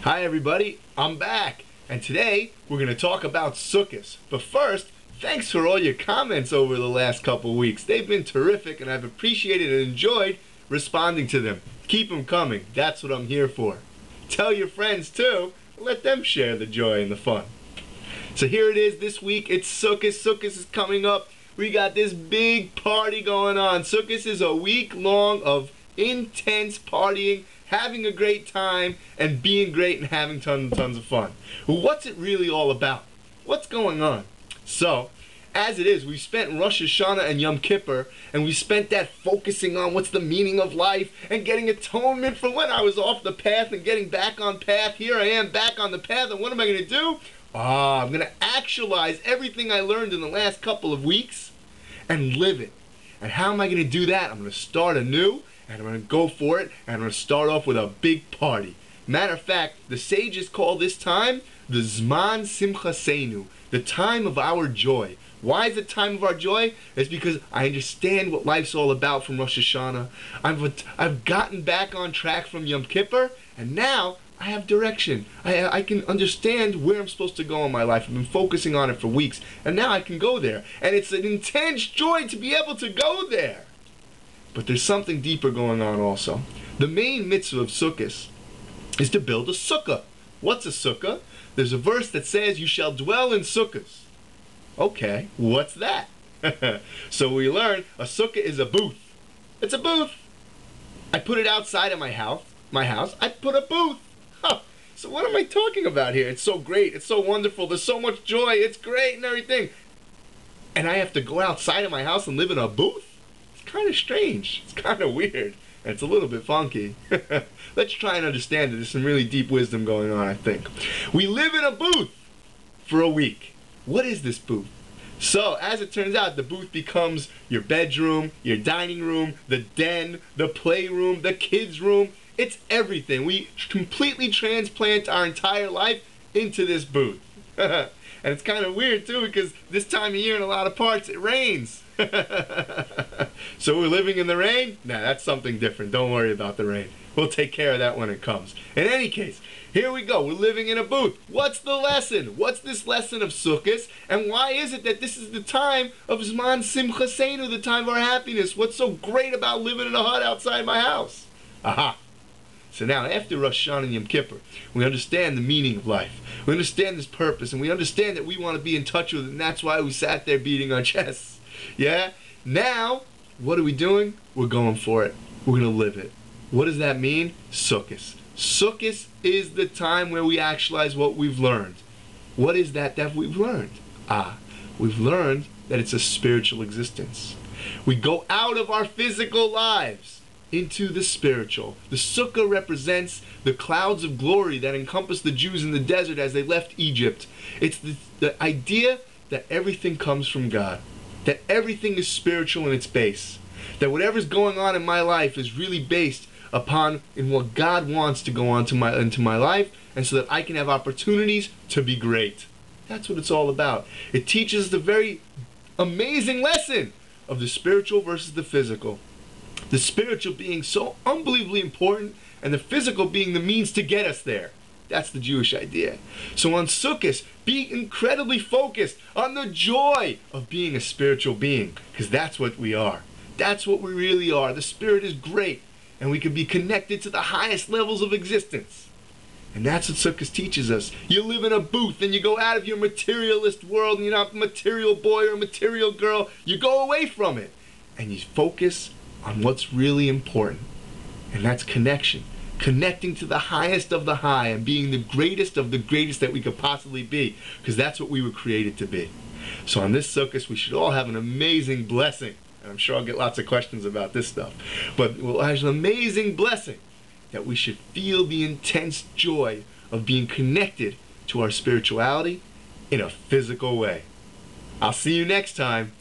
Hi everybody, I'm back, and today we're going to talk about Sukkos. But first, thanks for all your comments over the last couple weeks. They've been terrific and I've appreciated and enjoyed responding to them. Keep them coming, that's what I'm here for. Tell your friends too, let them share the joy and the fun. So here it is this week, it's Sukkos. Sukkos is coming up. We got this big party going on. Sukkos is a week long of intense partying, having a great time, and being great and having tons of fun. What's it really all about? What's going on? So, as it is, we spent Rosh Hashanah and Yom Kippur, and we spent that focusing on what's the meaning of life and getting atonement for when I was off the path and getting back on path. Here I am back on the path, and what am I going to do? I'm going to actualize everything I learned in the last couple of weeks and live it. And how am I going to do that? I'm going to start anew, and I'm going to go for it, and I'm going to start off with a big party. Matter of fact, the sages call this time the Zman Simchasenu, the time of our joy. Why is it time of our joy? It's because I understand what life's all about from Rosh Hashanah. I've gotten back on track from Yom Kippur, and now I have direction. I can understand where I'm supposed to go in my life. I've been focusing on it for weeks, and now I can go there. And it's an intense joy to be able to go there. But there's something deeper going on also. The main mitzvah of Sukkos is to build a sukkah. What's a sukkah? There's a verse that says, you shall dwell in sukkahs. Okay, what's that? So we learn a sukkah is a booth. It's a booth. I put it outside of my house. I put a booth. Huh. So what am I talking about here? It's so great. It's so wonderful. There's so much joy. It's great and everything. And I have to go outside of my house and live in a booth? Kind of strange. It's kind of weird. And it's a little bit funky. Let's try and understand it. There's some really deep wisdom going on, I think. We live in a booth for a week. What is this booth? So, as it turns out, the booth becomes your bedroom, your dining room, the den, the playroom, the kids' room. It's everything. We completely transplant our entire life into this booth. And it's kind of weird too, because this time of year in a lot of parts it rains. So we're living in the rain? Nah, that's something different. Don't worry about the rain. We'll take care of that when it comes. In any case, here we go. We're living in a booth. What's the lesson? What's this lesson of Sukkos? And why is it that this is the time of Zman Simchasenu, the time of our happiness? What's so great about living in a hut outside my house? Aha! So now, after Rosh Hashanah and Yom Kippur, we understand the meaning of life. We understand this purpose, and we understand that we want to be in touch with it, and that's why we sat there beating our chests. Yeah? Now, what are we doing? We're going for it. We're going to live it. What does that mean? Sukkos. Sukkos is the time where we actualize what we've learned. What is that we've learned? We've learned that it's a spiritual existence. We go out of our physical lives into the spiritual. The sukkah represents the clouds of glory that encompass the Jews in the desert as they left Egypt. It's the idea that everything comes from God, that everything is spiritual in its base, that whatever's going on in my life is really based upon in what God wants to go on into my life, and so that I can have opportunities to be great. That's what it's all about. It teaches the very amazing lesson of the spiritual versus the physical. The spiritual being so unbelievably important, and the physical being the means to get us there. That's the Jewish idea. So on Sukkos, be incredibly focused on the joy of being a spiritual being, because that's what we are. That's what we really are. The Spirit is great, and we can be connected to the highest levels of existence. And that's what Sukkos teaches us. You live in a booth, and you go out of your materialist world, and you're not a material boy or a material girl. You go away from it, and you focus on what's really important, and that's connection. Connecting to the highest of the high and being the greatest of the greatest that we could possibly be, because that's what we were created to be. So on this Sukkos, we should all have an amazing blessing. And I'm sure I'll get lots of questions about this stuff. But we'll have an amazing blessing that we should feel the intense joy of being connected to our spirituality in a physical way. I'll see you next time.